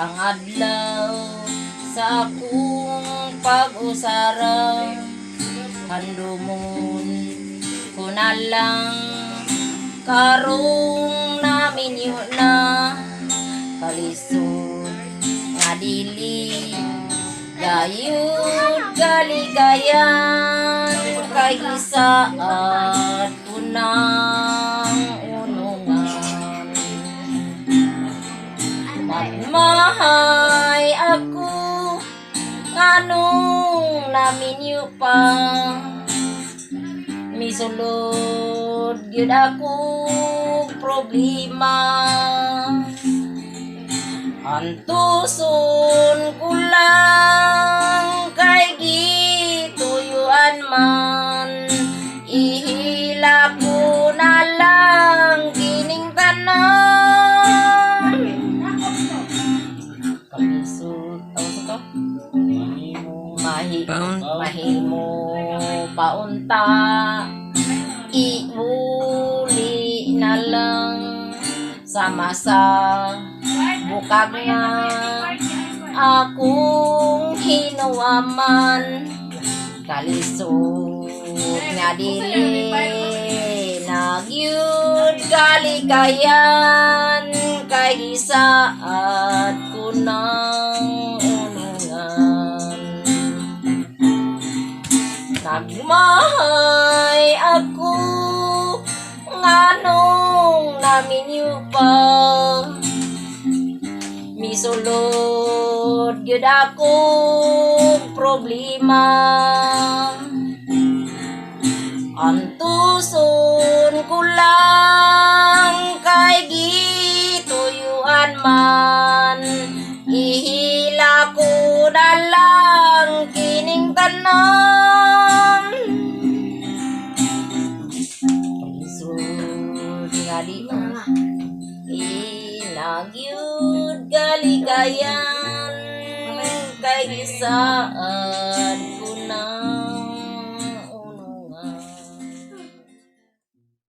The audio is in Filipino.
ang adlaw sa akong pag-usara. Handumon ko na lang karong namin yun na kalisod nga dili gayud galigayan kay gisaad ko ng unungan. Magmahay ako nganong namin yu pa misulod gyud ako problema. Antuson ko lang kay gituyuan man, ihila ko na lang kining tanan. Kalisod to mahimo paunta iuli na lang sa masa bukag nga akong hinuwaman. Kalisod nga dili nagyud kaligayan kay gisaad ko ng unungan. Nagmahay ako nganong namin yu pa misulod gyud ako problema. Antuson ko lang kay gituyuan man, ihila ko na lang kining tanan. Kalisod nga di inagyud galigayan kay gisaad